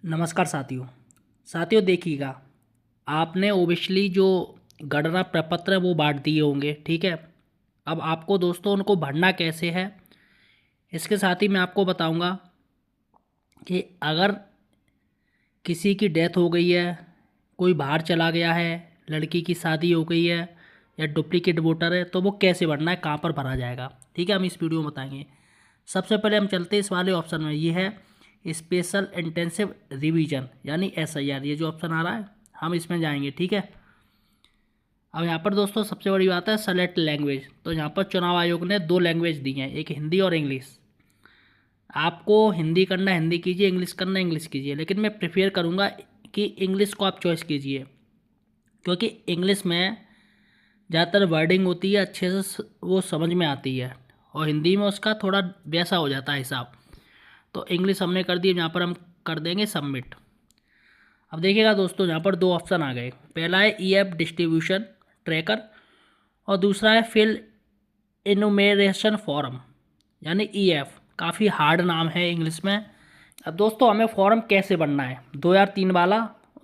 नमस्कार साथियों। साथियों देखिएगा, आपने ओबियसली जो गणना प्रपत्र है वो बांट दिए होंगे, ठीक है। अब आपको दोस्तों उनको भरना कैसे है, इसके साथ ही मैं आपको बताऊंगा कि अगर किसी की डेथ हो गई है, कोई बाहर चला गया है, लड़की की शादी हो गई है या डुप्लीकेट वोटर है, तो वो कैसे भरना है, कहाँ पर भरा जाएगा, ठीक है, हम इस वीडियो में बताएंगे। सबसे पहले हम चलते हैं इस वाले ऑप्शन में, ये है स्पेशल इंटेंसिव रिवीजन यानी SIR। ये जो ऑप्शन आ रहा है हम इसमें जाएंगे, ठीक है। अब यहाँ पर दोस्तों सबसे बड़ी बात है सेलेक्ट लैंग्वेज। तो यहाँ पर चुनाव आयोग ने दो लैंग्वेज दी हैं, एक हिंदी और इंग्लिश। आपको हिंदी करना हिंदी कीजिए, इंग्लिश करना इंग्लिश कीजिए, लेकिन मैं प्रेफर करूँगा कि इंग्लिश को आप चॉइस कीजिए, क्योंकि इंग्लिश में ज़्यादातर वर्डिंग होती है, अच्छे से वो समझ में आती है, और हिंदी में उसका थोड़ा वैसा हो जाता है हिसाब। तो इंग्लिश हमने कर दी, यहाँ पर हम कर देंगे सबमिट। अब देखिएगा दोस्तों, यहाँ पर दो ऑप्शन आ गए। पहला है EF डिस्ट्रीब्यूशन ट्रैकर और दूसरा है फिल इनुमेरेशन फॉर्म यानी EF। काफ़ी हार्ड नाम है इंग्लिश में। अब दोस्तों हमें फॉर्म कैसे बनना है, 2003 वाला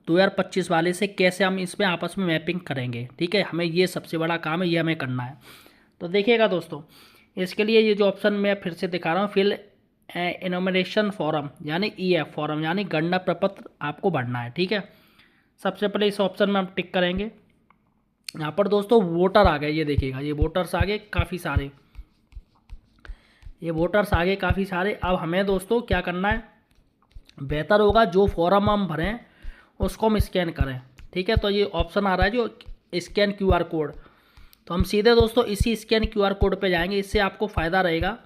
2025 वाले से कैसे हम इसमें आपस में मैपिंग करेंगे, ठीक है। हमें ये सबसे बड़ा काम है, ये हमें करना है। तो देखिएगा दोस्तों, इसके लिए ये जो ऑप्शन मैं फिर से दिखा रहा हूँ, फिल इनोमिनेशन फॉर्म यानी EF फॉर्म यानी गणना प्रपत्र आपको भरना है, ठीक है। सबसे पहले इस ऑप्शन में हम टिक करेंगे। यहाँ पर दोस्तों वोटर आ गए, ये देखिएगा, ये वोटर्स आ गए काफ़ी सारे, ये वोटर्स आ गए काफ़ी सारे। अब हमें दोस्तों क्या करना है, बेहतर होगा जो फॉर्म हम भरें उसको हम स्कैन करें, ठीक है। तो ये ऑप्शन आ रहा है जो स्कैन QR कोड, तो हम सीधे दोस्तों इसी स्कैन QR कोड पे जाएंगे। इससे आपको फ़ायदा रहेगा,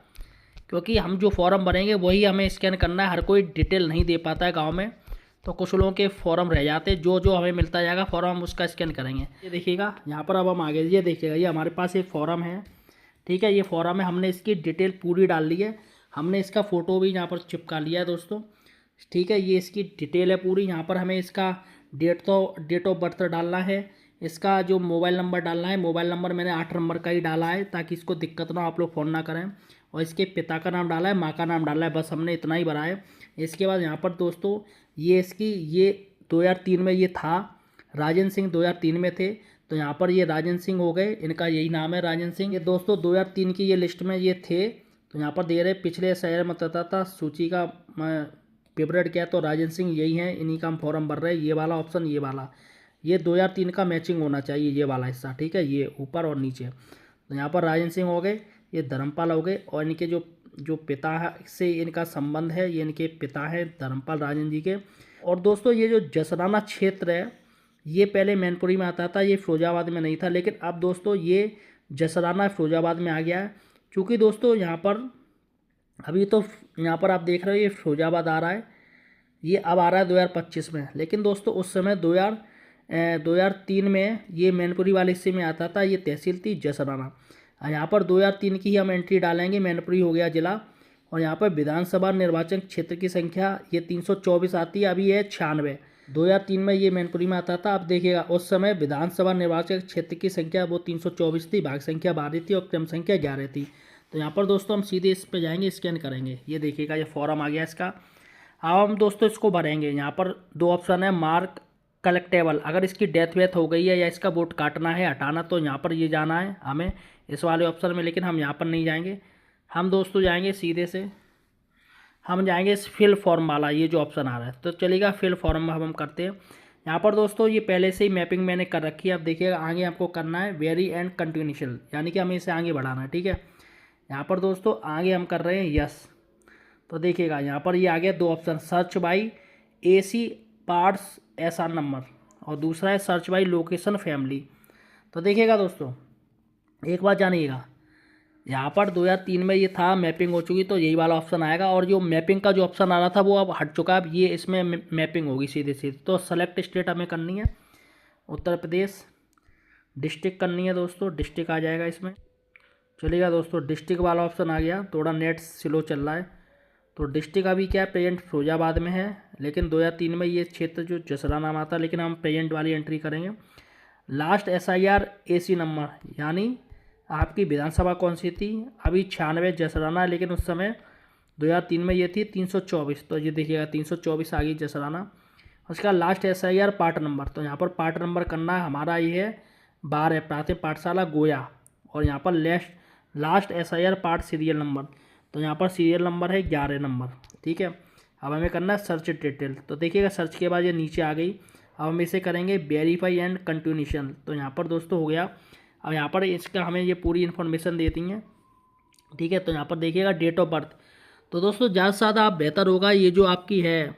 क्योंकि हम जो फॉर्म भरेंगे वही हमें स्कैन करना है। हर कोई डिटेल नहीं दे पाता है गांव में, तो कुछ लोगों के फॉर्म रह जाते हैं। जो जो हमें मिलता जाएगा फॉर्म हम उसका स्कैन करेंगे। ये देखिएगा यहाँ पर अब हम आगे, ये देखिएगा, ये हमारे पास एक फॉर्म है, ठीक है। ये फॉर्म है, हमने इसकी डिटेल पूरी डाल ली है, हमने इसका फ़ोटो भी यहाँ पर चिपका लिया है दोस्तों, ठीक है। ये इसकी डिटेल है पूरी। यहाँ पर हमें इसका डेट ऑफ बर्थ डालना है, इसका जो मोबाइल नंबर डालना है, मोबाइल नंबर मैंने 8 नंबर का ही डाला है ताकि इसको दिक्कत ना हो, आप लोग फ़ोन ना करें। और इसके पिता का नाम डाला है, माँ का नाम डाला है, बस हमने इतना ही भरा है। इसके बाद यहाँ पर दोस्तों ये इसकी ये 2003 में ये था, राजन सिंह 2003 में थे, तो यहाँ पर ये राजन सिंह हो गए, इनका यही नाम है राजन सिंह। ये दोस्तों 2003 की ये लिस्ट में ये थे, तो यहाँ पर दे रहे पिछले शहर मतदाता सूची का फेवरेट क्या है, तो राजन सिंह यही हैं, इन्हीं का हम फॉर्म भर रहे हैं। ये वाला ऑप्शन, ये वाला, ये 2003 का मैचिंग होना चाहिए, ये वाला हिस्सा, ठीक है, ये ऊपर और नीचे। तो यहाँ पर राजन सिंह हो गए, ये धर्मपाल हो गए, और इनके जो जो पिता है से इनका संबंध है, ये इनके पिता हैं धर्मपाल राजन जी के। और दोस्तों ये जो जसराना क्षेत्र है, ये पहले मैनपुरी में आता था, ये फिरोजाबाद में नहीं था, लेकिन अब दोस्तों ये जसराना फिरोजाबाद में आ गया है। क्योंकि दोस्तों यहाँ पर अभी तो यहाँ पर आप देख रहे हो ये फिरोजाबाद आ रहा है, ये अब आ रहा है 2025 में, लेकिन दोस्तों उस समय 2003 में ये मैनपुरी वाले हिस्से में आता था, ये तहसील थी जसराना। यहाँ पर 2003 की ही हम एंट्री डालेंगे, मैनपुरी हो गया जिला। और यहाँ पर विधानसभा निर्वाचन क्षेत्र की संख्या ये 324 आती है, अभी है 96। 2003 में ये मैनपुरी में आता था। अब देखिएगा उस समय विधानसभा निर्वाचन क्षेत्र की संख्या वो 324 थी, भाग संख्या 12 थी और क्रम संख्या 11 थी। तो यहाँ पर दोस्तों हम सीधे इस पर जाएंगे, स्कैन करेंगे। ये देखिएगा ये फॉर्म आ गया इसका। अब हम दोस्तों इसको भरेंगे। यहाँ पर दो ऑप्शन है, मार्क कलेक्टेबल, अगर इसकी डेथ वेथ हो गई है या इसका वोट काटना है हटाना, तो यहाँ पर ये जाना है हमें इस वाले ऑप्शन में, लेकिन हम यहाँ पर नहीं जाएंगे। हम दोस्तों जाएंगे सीधे से, हम जाएंगे इस फिल फॉर्म वाला, ये जो ऑप्शन आ रहा है, तो चलेगा फिल फॉर्म हम करते हैं। यहाँ पर दोस्तों ये पहले से ही मैपिंग मैंने कर रखी है। अब देखिएगा आगे आपको करना है वेरी एंड कंटिन्यूशन, यानी कि हमें इसे आगे बढ़ाना है, ठीक है। यहाँ पर दोस्तों आगे हम कर रहे हैं यस। तो देखिएगा यहाँ पर ये आ गया दो option, search by AC parts SR number और दूसरा है सर्च बाई लोकेशन फैमिली। तो देखिएगा दोस्तों एक बात जानिएगा, यहाँ पर 2003 में ये था, मैपिंग हो चुकी, तो यही वाला ऑप्शन आएगा। और जो मैपिंग का जो ऑप्शन आ रहा था वो अब हट चुका है, अब ये इसमें मैपिंग होगी सीधे सीधे। तो सेलेक्ट स्टेट हमें करनी है, उत्तर प्रदेश। डिस्ट्रिक्ट करनी है दोस्तों, डिस्ट्रिक्ट आ जाएगा इसमें। चलिएगा दोस्तों डिस्ट्रिक्ट वाला ऑप्शन आ गया, थोड़ा नेट स्लो चल रहा है। तो डिस्ट्रिक्ट अभी क्या है, प्रेजेंट फिरोजाबाद में है, लेकिन 2003 में ये क्षेत्र जो जसरा नाम आता है, लेकिन हम प्रेजेंट वाली एंट्री करेंगे। लास्ट SIR AC नंबर, यानी आपकी विधानसभा कौन सी थी, अभी 96 जसराना है, लेकिन उस समय 2003 में ये थी 324, तो ये देखिएगा 324 आ गई जसराना। उसका लास्ट SIR पार्ट नंबर, तो यहाँ पर पार्ट नंबर करना है हमारा ये है 12 प्राथमिक पाठशाला गोया। और यहाँ पर last SIR part serial number, तो यहाँ पर सीरियल नंबर है 11 नंबर। ठीक है, अब हमें करना है सर्च डिटेल। तो देखिएगा सर्च के बाद ये नीचे आ गई। अब हम इसे करेंगे वेरीफाई एंड कंटिन्यूशन। तो यहाँ पर दोस्तों हो गया। अब यहाँ पर इसका हमें ये पूरी इन्फॉर्मेशन देती हैं। ठीक है, तो यहाँ पर देखिएगा डेट ऑफ बर्थ। तो दोस्तों ज़्यादा से ज़्यादा आप बेहतर होगा ये जो आपकी है,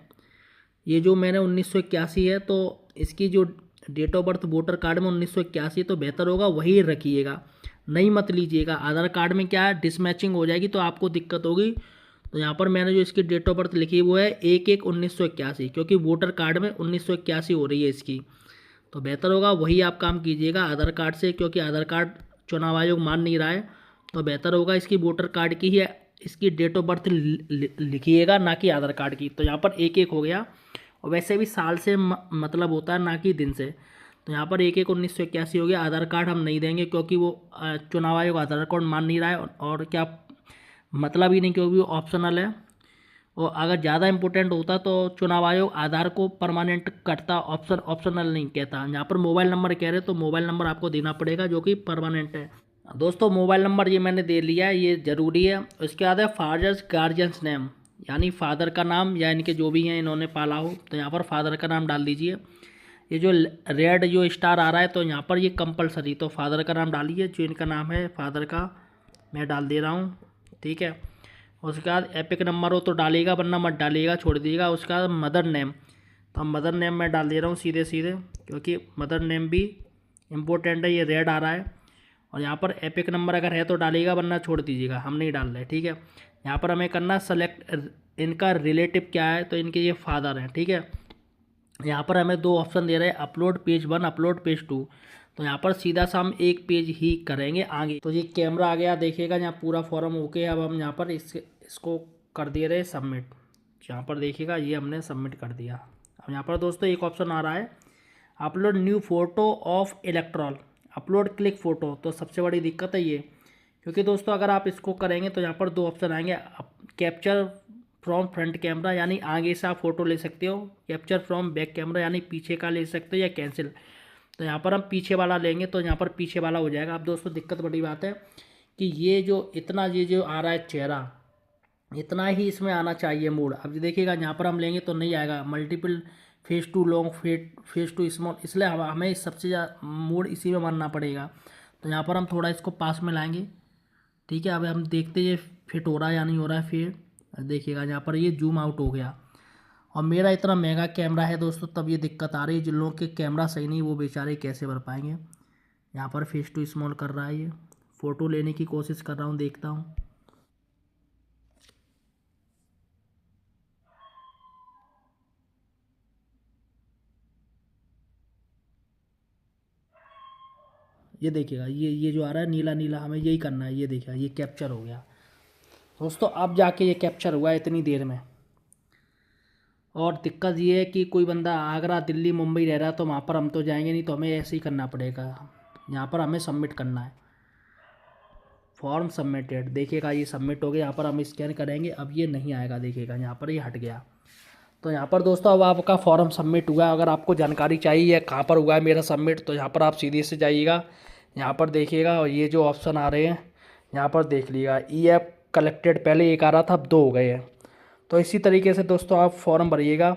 ये जो मैंने 1981 है, तो इसकी जो date of birth voter card में 1981, तो बेहतर होगा वही रखिएगा, नहीं मत लीजिएगा। आधार कार्ड में क्या है डिसमैचिंग हो जाएगी तो आपको दिक्कत होगी। तो यहाँ पर मैंने जो इसकी डेट ऑफ बर्थ लिखी वो है 1/1/1981, क्योंकि वोटर कार्ड में 1981 हो रही है इसकी। तो बेहतर होगा वही आप काम कीजिएगा आधार कार्ड से, क्योंकि आधार कार्ड चुनाव आयोग मान नहीं रहा है। तो बेहतर होगा इसकी वोटर कार्ड की ही इसकी डेट ऑफ बर्थ लिखिएगा, ना कि आधार कार्ड की। तो यहाँ पर 1/1 हो गया, और वैसे भी साल से मतलब होता है, ना कि दिन से। तो यहाँ पर 1/1/1981 हो गया। आधार कार्ड हम नहीं देंगे क्योंकि वो चुनाव आयोग आधार कार्ड मान नहीं रहा है, और क्या मतलब ही नहीं, क्योंकि वो ऑप्शनल है। और अगर ज़्यादा इंपॉर्टेंट होता तो चुनाव आयोग आधार को परमानेंट करता, ऑप्शनल नहीं कहता। यहाँ पर मोबाइल नंबर कह रहे तो मोबाइल नंबर आपको देना पड़ेगा जो कि परमानेंट है। दोस्तों मोबाइल नंबर ये मैंने दे लिया है, ये ज़रूरी है। उसके बाद है फादर्स गार्जियंस नेम, यानी फादर का नाम या इनके जो भी हैं इन्होंने पाला हो, तो यहाँ पर फादर का नाम डाल दीजिए। ये जो रेड जो स्टार आ रहा है तो यहाँ पर ये कंपलसरी, तो फादर का नाम डालिए। जो इनका नाम है फादर का मैं डाल दे रहा हूँ। ठीक है, उसके बाद एपिक नंबर हो तो डालिएगा, वरना मत डालिएगा, छोड़ दीजिएगा। उसके बाद मदर नेम, तो हम मदर नेम मैं डाल दे रहा हूँ सीधे सीधे, क्योंकि मदर नेम भी इम्पोर्टेंट है। ये रेड आ रहा है। और यहाँ पर एपिक नंबर अगर है तो डालिएगा, वरना छोड़ दीजिएगा, हम नहीं डाल रहे। ठीक है, यहाँ पर हमें करना सेलेक्ट इनका रिलेटिव क्या है, तो इनके ये फादर हैं। ठीक है, यहाँ पर हमें 2 ऑप्शन दे रहे हैं, अपलोड पेज 1, अपलोड पेज 2। तो यहाँ पर सीधा सा हम एक पेज ही करेंगे आगे। तो ये कैमरा आ गया, देखिएगा यहाँ पूरा फॉर्म ओके। अब हम यहाँ पर इसको कर दे रहे हैं सबमिट। यहाँ पर देखिएगा ये हमने सबमिट कर दिया। अब यहाँ पर दोस्तों एक ऑप्शन आ रहा है upload new photo of electoral, upload click photo. तो सबसे बड़ी दिक्कत है ये, क्योंकि दोस्तों अगर आप इसको करेंगे तो यहाँ पर 2 ऑप्शन आएंगे, कैप्चर फ्रॉम फ्रंट कैमरा, यानी आगे से आप फ़ोटो ले सकते हो। कैप्चर फ्रॉम बैक कैमरा, यानी पीछे का ले सकते हो, या कैंसिल। तो यहाँ पर हम पीछे वाला लेंगे, तो यहाँ पर पीछे वाला हो जाएगा। अब दोस्तों दिक्कत बड़ी बात है कि ये जो आ रहा है चेहरा, इतना ही इसमें आना चाहिए मोड। अब देखिएगा यहाँ पर हम लेंगे तो नहीं आएगा, multiple face too long, face too small, इसलिए हमें सबसे ज़्यादा मोड इसी में मानना पड़ेगा। तो यहाँ पर हम थोड़ा इसको पास में लाएंगे। ठीक है, अब हम देखते ये फिट हो रहा है या नहीं हो रहा है। फिर देखिएगा यहाँ पर ये जूम आउट हो गया। और मेरा इतना महंगा कैमरा है दोस्तों, तब ये दिक्कत आ रही है। जिन लोगों के कैमरा सही नहीं वो बेचारे कैसे भर पाएंगे। यहाँ पर फेस टू स्मॉल कर रहा है, ये फ़ोटो लेने की कोशिश कर रहा हूँ, देखता हूँ। ये देखिएगा ये जो आ रहा है नीला नीला, हमें यही करना है। ये देखिएगा ये कैप्चर हो गया दोस्तों, अब जाके ये कैप्चर हुआ है इतनी देर में। और दिक्कत ये है कि कोई बंदा आगरा, दिल्ली, मुंबई रह रहा है तो वहाँ पर हम तो जाएंगे नहीं, तो हमें ऐसे ही करना पड़ेगा। यहाँ पर हमें सबमिट करना है, फॉर्म सबमिटेड। देखिएगा ये सबमिट हो गया। यहाँ पर हम स्कैन करेंगे, अब ये नहीं आएगा, देखिएगा यहाँ पर ये हट गया। तो यहाँ पर दोस्तों अब आपका फॉर्म सबमिट हुआ है। अगर आपको जानकारी चाहिए कहाँ पर हुआ है मेरा सबमिट, तो यहाँ पर आप सीधे से जाइएगा, यहाँ पर देखिएगा, और ये जो ऑप्शन आ रहे हैं यहाँ पर देख लीजिएगा। EF कलेक्टेड, पहले एक आ रहा था, अब 2 हो गए हैं। तो इसी तरीके से दोस्तों आप फॉर्म भरिएगा।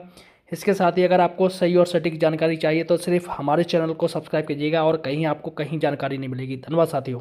इसके साथ ही अगर आपको सही और सटीक जानकारी चाहिए तो सिर्फ हमारे चैनल को सब्सक्राइब कीजिएगा, और कहीं आपको कहीं जानकारी नहीं मिलेगी। धन्यवाद साथियों।